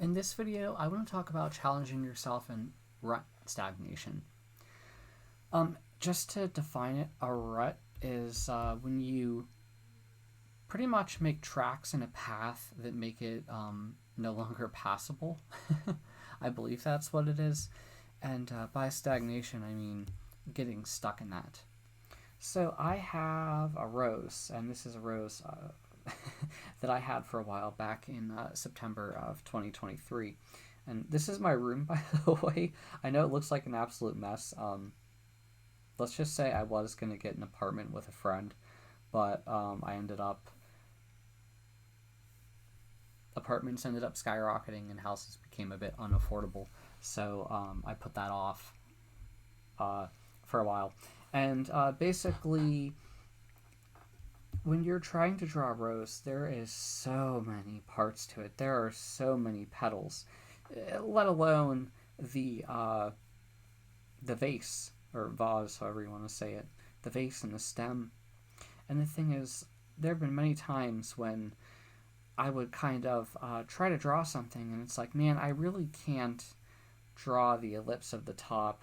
In this video, I want to talk about challenging yourself in rut stagnation. Just to define it, a rut is when you pretty much make tracks in a path that make it no longer passable. I believe that's what it is. And by stagnation, I mean getting stuck in that. So I have a rose, and this is a rose that I had for a while back in September of 2023. And this is my room, by the way. I know it looks like an absolute mess. Let's just say I was going to get an apartment with a friend, but apartments ended up skyrocketing and houses became a bit unaffordable. So I put that off for a while. And basically, when you're trying to draw a rose, there is so many parts to it. There are so many petals, let alone the vase, or vase, however you want to say it, the vase and the stem. And the thing is, there have been many times when I would kind of try to draw something, and it's like, man, I really can't draw the ellipse of the top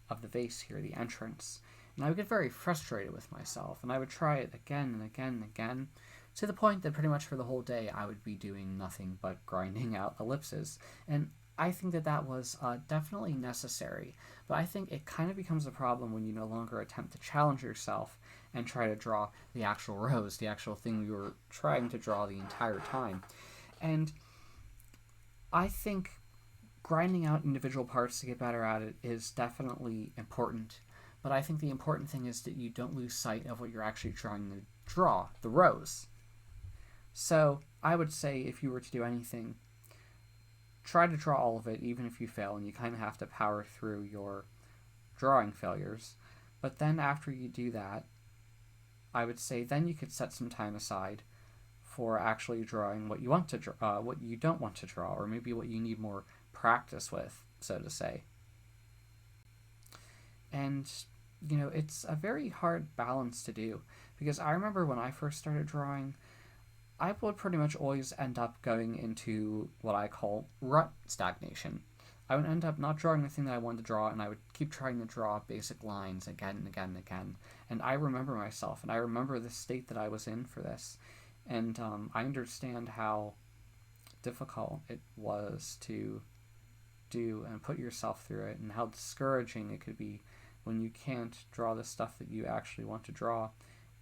of the vase here, the entrance. And I would get very frustrated with myself, and I would try it again and again and again, to the point that pretty much for the whole day I would be doing nothing but grinding out ellipses. And I think that was definitely necessary, but I think it kind of becomes a problem when you no longer attempt to challenge yourself and try to draw the actual rose, the actual thing you were trying to draw the entire time. And I think grinding out individual parts to get better at it is definitely important. But I think the important thing is that you don't lose sight of what you're actually trying to draw, the rose. So I would say if you were to do anything, try to draw all of it, even if you fail, and you kind of have to power through your drawing failures. But then after you do that, I would say then you could set some time aside for actually drawing what you want to draw, what you don't want to draw, or maybe what you need more practice with, so to say. And it's a very hard balance to do, because I remember when I first started drawing, I would pretty much always end up going into what I call rut stagnation. I would end up not drawing the thing that I wanted to draw, and I would keep trying to draw basic lines again and again and again. And I remember myself, and I remember the state that I was in for this. And I understand how difficult it was to do and put yourself through it, and how discouraging it could be when you can't draw the stuff that you actually want to draw.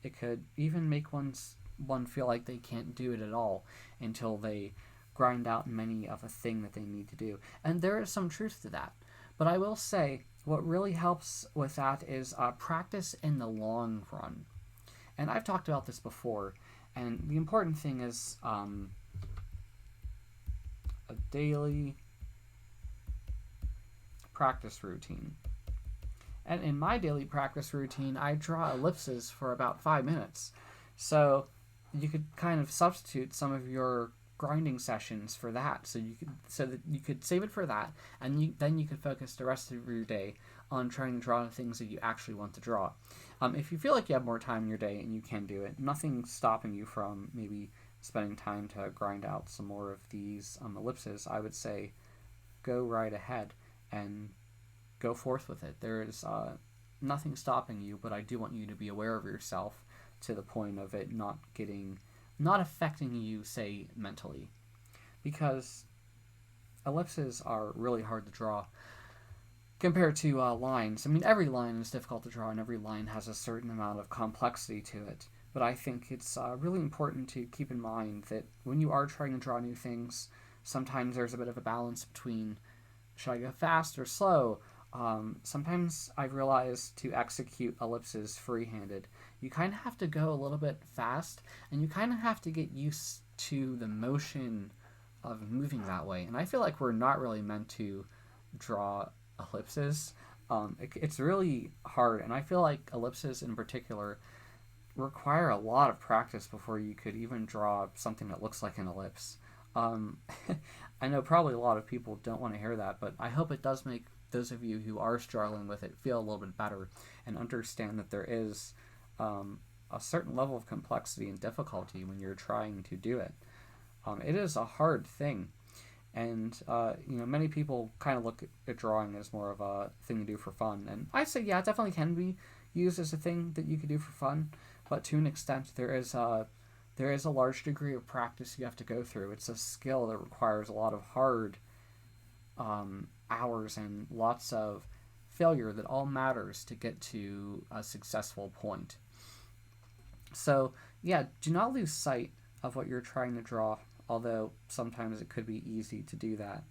It could even make one feel like they can't do it at all until they grind out many of a thing that they need to do. And there is some truth to that. But I will say, what really helps with that is practice in the long run. And I've talked about this before, and the important thing is a daily practice routine. And in my daily practice routine, I draw ellipses for about 5 minutes. So you could kind of substitute some of your grinding sessions for that. So that you could save it for that, and then you could focus the rest of your day on trying to draw the things that you actually want to draw. If you feel like you have more time in your day and you can do it, nothing's stopping you from maybe spending time to grind out some more of these ellipses. I would say go right ahead and go forth with it. There is nothing stopping you, but I do want you to be aware of yourself to the point of it not affecting you, say, mentally. Because ellipses are really hard to draw compared to lines. I mean, every line is difficult to draw, and every line has a certain amount of complexity to it. But I think it's really important to keep in mind that when you are trying to draw new things, sometimes there's a bit of a balance between, should I go fast or slow? Sometimes I've realized to execute ellipses free-handed, you kind of have to go a little bit fast, and you kind of have to get used to the motion of moving that way. And I feel like we're not really meant to draw ellipses. It's really hard, and I feel like ellipses in particular require a lot of practice before you could even draw something that looks like an ellipse. I know probably a lot of people don't want to hear that, but I hope it does make those of you who are struggling with it feel a little bit better and understand that there is a certain level of complexity and difficulty when you're trying to do it. It is a hard thing. And many people kind of look at drawing as more of a thing to do for fun, and I say yeah, it definitely can be used as a thing that you could do for fun, but to an extent there is a large degree of practice you have to go through. It's a skill that requires a lot of hard hours and lots of failure that all matters to get to a successful point. So, yeah, do not lose sight of what you're trying to draw, although sometimes it could be easy to do that.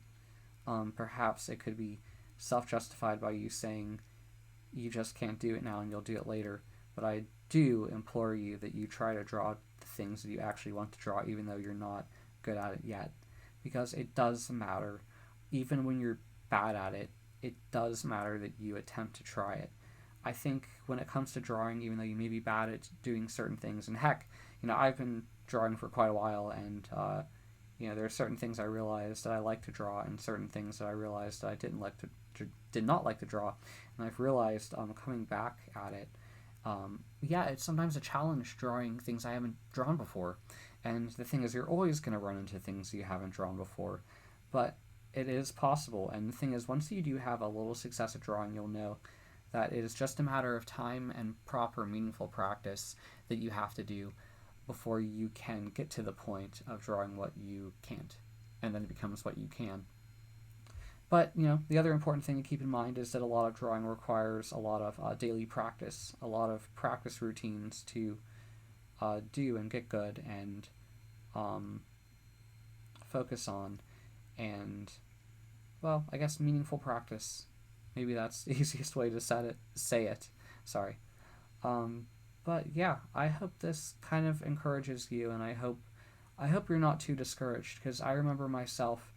Perhaps it could be self justified by you saying you just can't do it now and you'll do it later. But I do implore you that you try to draw the things that you actually want to draw, even though you're not good at it yet. Because it does matter. Even when you're bad at it, it does matter that you attempt to try it. I think when it comes to drawing, even though you may be bad at doing certain things, and heck, I've been drawing for quite a while, and there are certain things I realized that I like to draw, and certain things that I realized that I did not like to draw, and I've realized coming back at it, it's sometimes a challenge drawing things I haven't drawn before, and the thing is, you're always going to run into things you haven't drawn before, but it is possible, and the thing is, once you do have a little success at drawing, you'll know that it is just a matter of time and proper, meaningful practice that you have to do before you can get to the point of drawing what you can't, and then it becomes what you can. But, the other important thing to keep in mind is that a lot of drawing requires a lot of daily practice, a lot of practice routines to do and get good and focus on, and, well, I guess meaningful practice. Maybe that's the easiest way to say it. Sorry. But yeah, I hope this kind of encourages you, and I hope you're not too discouraged, because I remember myself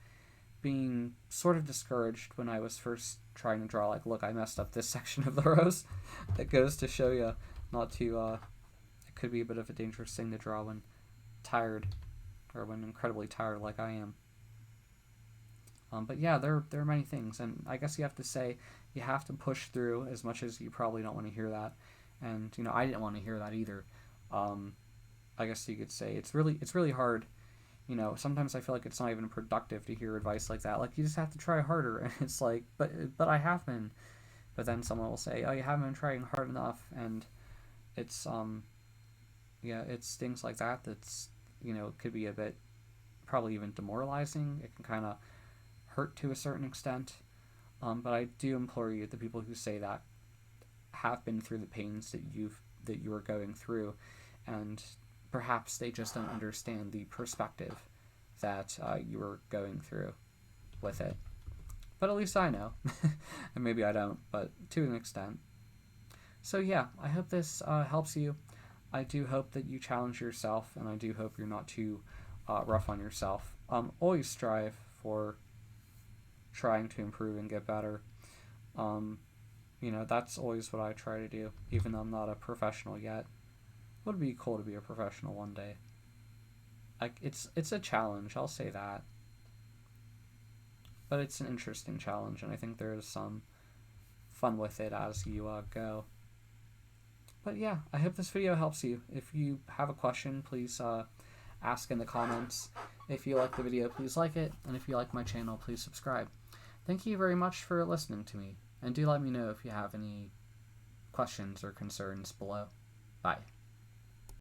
being sort of discouraged when I was first trying to draw. Like, look, I messed up this section of the rose. That goes to show you not to. It could be a bit of a dangerous thing to draw when tired, or when incredibly tired, like I am. But yeah, there are many things, and I guess you have to push through, as much as you probably don't want to hear that, and I didn't want to hear that either. I guess you could say it's really hard. Sometimes I feel like it's not even productive to hear advice like that. Like, you just have to try harder, and it's like, but I have been. But then someone will say, oh, you haven't been trying hard enough, and it's it's things like that that's it could be a bit, probably even demoralizing. It can kind of hurt to a certain extent, but I do implore you, the people who say that have been through the pains that you are going through, and perhaps they just don't understand the perspective that you are going through with it. But at least I know, and maybe I don't, but to an extent. So yeah, I hope this helps you. I do hope that you challenge yourself, and I do hope you're not too rough on yourself. Always strive for trying to improve and get better. That's always what I try to do, even though I'm not a professional yet. It would be cool to be a professional one day. It's a challenge, I'll say that. But it's an interesting challenge, and I think there is some fun with it as you go. But yeah, I hope this video helps you. If you have a question, please ask in the comments. If you like the video, please like it, and if you like my channel, please subscribe. Thank you very much for listening to me, and do let me know if you have any questions or concerns below. Bye.